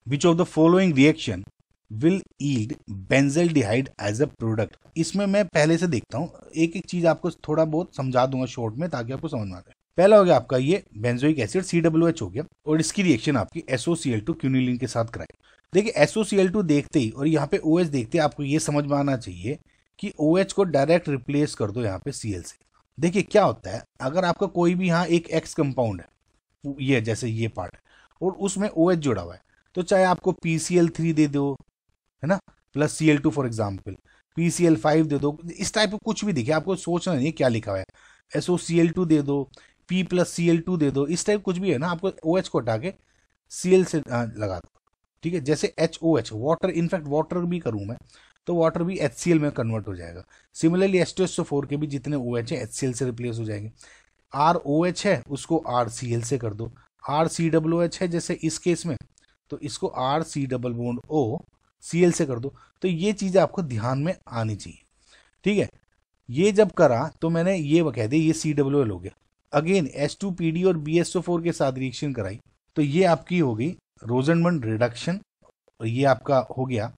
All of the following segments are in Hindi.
Which of the following reaction will yield benzaldehyde as a product. इसमें मैं पहले से देखता हूँ, एक एक चीज आपको थोड़ा बहुत समझा दूंगा शॉर्ट में ताकि आपको समझ में आ जाए। पहला हो गया आपका ये बेंजोइक एसिड COOH हो गया, और इसकी रिएक्शन आपकी SOCl2 क्यूनिलीन के साथ कराए। देखिए SOCl2 देखते ही और यहाँ पे OH देखते ही आपको ये समझ में आना चाहिए कि OH को डायरेक्ट रिप्लेस कर दो यहाँ पे Cl से। देखिए क्या होता है, अगर आपका कोई भी यहाँ एक X कंपाउंड है, ये जैसे ये पार्ट है और उसमें OH जुड़ा हुआ है, तो चाहे आपको PCl3 दे दो, है ना, plus Cl2 for example, PCl5 दे दो, इस टाइप का कुछ भी दिखे, आपको सोचना नहीं है क्या लिखा हुआ है, SOCl2 दे दो, P+Cl2 दे दो, इस टाइप कुछ भी है ना, आपको OH को हटा के Cl से लगा दो। ठीक है, जैसे HOH वाटर, इनफैक्ट वाटर भी करूं मैं तो वाटर भी HCl में कन्वर्ट हो जाएगा। सिमिलरली H2SO4 के भी जितने OH है HCl से रिप्लेस हो जाएंगे। ROH है उसको RCl से कर दो, RCOOH है जैसे इस केस में तो इसको RC+O Cl से कर दो। तो ये चीज आपको ध्यान में आनी चाहिए। ठीक है, ये जब करा तो मैंने ये कह दिया ये COOL हो गया। अगेन H2PD और BSO4 के साथ रिएक्शन कराई तो ये आपकी हो गई रोजनमंड रिडक्शन, और ये आपका हो गया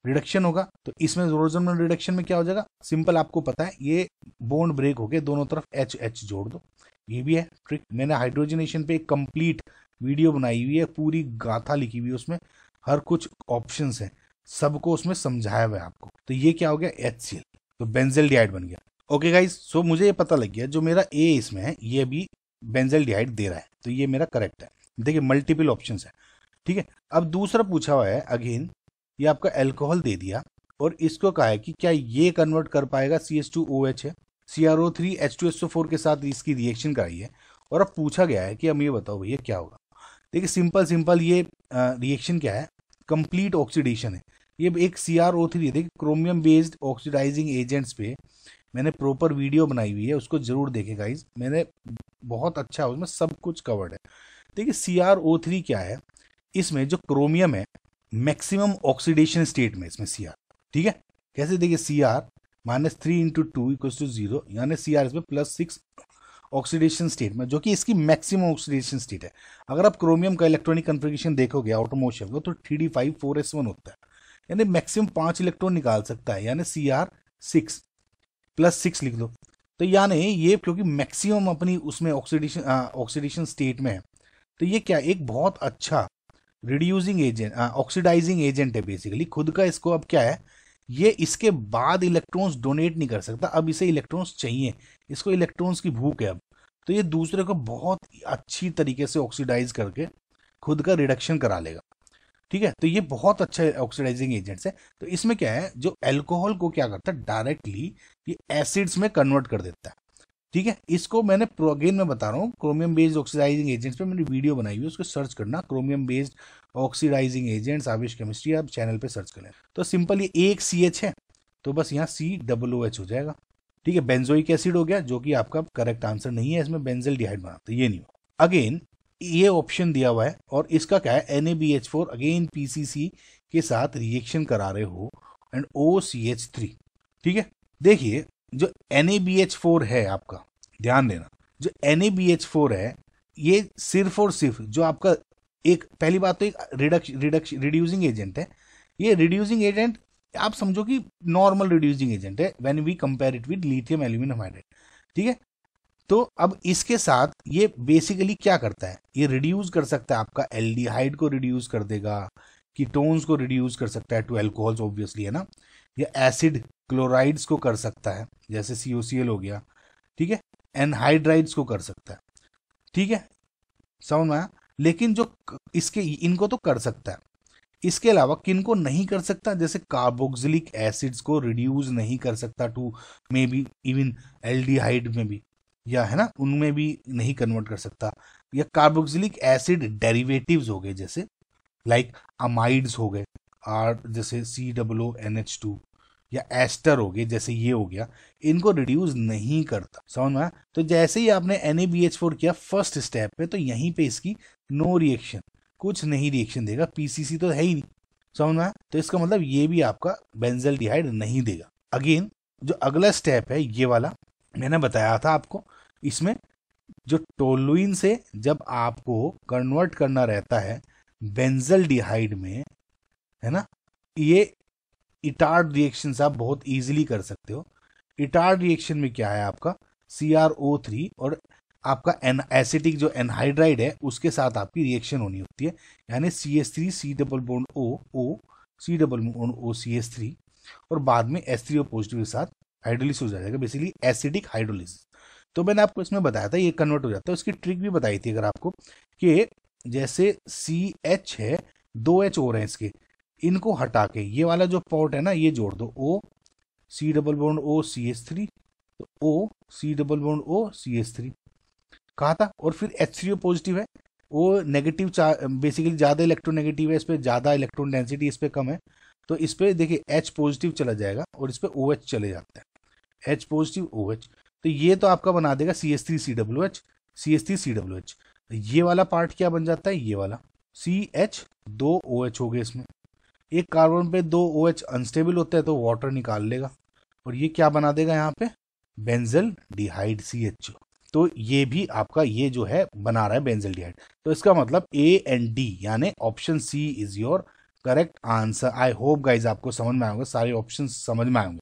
रिडक्शन होगा। तो इसमें रोजनमंड रिडक्शन में क्या हो जाएगा, सिंपल आपको पता है, ये बॉन्ड ब्रेक हो गए, दोनों तरफ H जोड़ दो। ये भी है ट्रिक, मैंने हाइड्रोजनेशन पे एक कंप्लीट वीडियो बनाई हुई है, पूरी गाथा लिखी हुई है, उसमें हर कुछ ऑप्शंस है, सबको उसमें समझाया हुआ है आपको। तो ये क्या हो गया HCl, तो बेंजल्डिहाइड बन गया। ओके गाइस, सो मुझे ये पता लग गया जो मेरा ए इसमें है ये भी बेंजल्डिहाइड दे रहा है, तो ये मेरा करेक्ट है। देखिए मल्टीपल ऑप्शंस है। ठीक है, अब दूसरा पूछा हुआ है अगेन, ये आपका अल्कोहल दे दिया और इसको कहा है कि क्या ये कन्वर्ट कर पाएगा, CH2OH है, CrO3H2SO4 के साथ इसकी रिएक्शन कराई है, और अब पूछा गया है कि हम ये बताओ भैया क्या होगा। देखिए सिंपल सिंपल ये रिएक्शन क्या है, कंप्लीट ऑक्सीडेशन है। ये एक CrO3 है, देखिए क्रोमियम बेस्ड ऑक्सीडाइजिंग एजेंट्स पे मैंने प्रॉपर वीडियो बनाई हुई है, उसको जरूर देखें गाइज, मैंने बहुत अच्छा उसमें सब कुछ कवर्ड है। देखिए CrO3 क्या है, इसमें जो क्रोमियम है मैक्सिमम ऑक्सीडेशन स्टेट में इसमें Cr। ठीक है, कैसे, देखिए Cr-3 × 2 = 0, यानी Cr इसमें +6 ऑक्सीडेशन स्टेट में, जो कि इसकी मैक्सिमम ऑक्सीडेशन स्टेट है। अगर आप क्रोमियम का इलेक्ट्रॉनिक कन्फिगरेशन देखोगे आउटोमोशन को तो 3d5 4s1 होता है, यानी मैक्सिमम 5 इलेक्ट्रॉन निकाल सकता है, यानी Cr6 +6 लिख दो। तो यानी ये क्योंकि मैक्सिमम अपनी उसमें ऑक्सीडेशन स्टेट में है, तो ये क्या एक बहुत अच्छा रिड्यूसिंग एजेंट, ऑक्सीडाइजिंग एजेंट है बेसिकली खुद का। इसको अब क्या है, ये इसके बाद इलेक्ट्रॉन्स डोनेट नहीं कर सकता, अब इसे इलेक्ट्रॉन्स चाहिए, इसको इलेक्ट्रॉन्स की भूख है अब। तो ये दूसरे को बहुत अच्छी तरीके से ऑक्सीडाइज करके खुद का रिडक्शन करा लेगा। ठीक है, तो ये बहुत अच्छा ऑक्सीडाइजिंग एजेंट्स है। तो इसमें क्या है, जो अल्कोहल को क्या करता है डायरेक्टली ये एसिड्स में कन्वर्ट कर देता है। ठीक है, इसको मैंने अगेन मैं बता रहा हूँ, क्रोमियम बेस्ड ऑक्सीडाइजिंग एजेंट्स पे मैंने वीडियो बनाई हुई है, उसको सर्च करना, chromium based oxidising agents Avish chemistry, आप चैनल पे सर्च करें। तो सिंपल ये एक CH है तो बस यहाँ COOH हो जाएगा। ठीक है, बेंजोइक एसिड हो गया, जो कि आपका करेक्ट आंसर नहीं है, इसमें बेंजल्डिहाइड बनाते ये नहीं हो। अगेन ये ऑप्शन दिया हुआ है और इसका क्या है, NaBH4 अगेन PCC के साथ रिएक्शन करा रहे हो एंड OCH3। ठीक है, देखिए जो NaBH4 है आपका, ध्यान देना, जो NaBH4 है ये सिर्फ और सिर्फ जो आपका एक, पहली बात तो एक रिड्यूसिंग एजेंट है। ये रिड्यूसिंग एजेंट आप समझो कि नॉर्मल रिड्यूसिंग एजेंट है when we compare it with lithium aluminium hydride. ठीक है, तो अब इसके साथ ये बेसिकली क्या करता है, ये रिड्यूस कर सकता है आपका एल्डिहाइड को रिड्यूस कर देगा, कीटोन्स को रिड्यूस कर सकता है टू एल्कोहल्स ऑब्वियसली, है ना, या एसिड क्लोराइड्स को कर सकता है जैसे COCl हो गया। ठीक है, एनहाइड्राइड्स को कर सकता है। ठीक है, समझ में आया। लेकिन जो इसके इनको तो कर सकता है, इसके अलावा किन को नहीं कर सकता, जैसे कार्बोक्सिलिक एसिड्स को रिड्यूस नहीं कर सकता to maybe even aldehyde में भी, या है ना उनमें भी नहीं कन्वर्ट कर सकता। या कार्बोक्सिलिक एसिड डेरिवेटिव्स हो गए जैसे लाइक अमाइड्स हो गए, आर जैसे COONH2, या एस्टर हो गए जैसे ये हो गया, इनको रिड्यूस नहीं करता। समझ में आया? तो जैसे ही आपने NaBH4 किया फर्स्ट स्टेप पे, तो यहीं पे इसकी नो रिएक्शन, कुछ नहीं रिएक्शन देगा, PCC तो है ही नहीं। समझ में आया? तो इसका मतलब ये भी आपका बेंजल्डिहाइड नहीं देगा। अगेन जो अगला स्टेप है ये वाला मैंने बताया था आपको, इसमें जो टोलुइन से जब आपको कन्वर्ट करना रहता है बेंजल्डिहाइड में, है ना, ये इटार्ड रिएक्शन आप बहुत इजीली कर सकते हो। इटार्ड रिएक्शन में क्या है आपका CrO3 और आपका एसिटिक जो एनहाइड्राइड है उसके साथ आपकी रिएक्शन होनी होती है, यानी CH3 C double bond O C double bond O CH3 और बाद में H3O पॉजिटिव के साथ हाइड्रोलिसिस हो जाएगा, बेसिकली एसिडिक हाइड्रोलिसिस। तो मैंने आपको इसमें बताया था ये कन्वर्ट हो जाता है। उसकी ट्रिक भी बताई थी अगर आपको, कि जैसे CH है, 2H और हैं इसके, इनको हटा के ये वाला जो पॉट है ना ये जोड़ दो, O C double bond O CH3, तो O C double bond O CH3 कहा था। और फिर H3O पॉजिटिव है, वो नेगेटिव बेसिकली ज़्यादा इलेक्ट्रोनेगेटिव है, इस पर ज़्यादा इलेक्ट्रॉन डेंसिटी इस पर कम है, तो इस पर देखिए H पॉजिटिव चला जाएगा और इस पर OH चले जाता है, H पॉजिटिव OH। तो ये तो आपका बना देगा CH3 CWH CH3 CWH। ये वाला पार्ट क्या बन जाता है, ये वाला CH 2 OH हो गए इसमें। एक कार्बन पे 2 OH अनस्टेबल होता है तो वाटर निकाल लेगा और ये क्या बना देगा यहाँ पे, बेंजल्डिहाइड CHO। तो ये भी आपका ये जो है बना रहा है बेंजल्डिहाइड। तो इसका मतलब A एंड D यानी option C is your correct answer. I hope guys आपको समझ में आएंगे, सारे ऑप्शन समझ में आएंगे।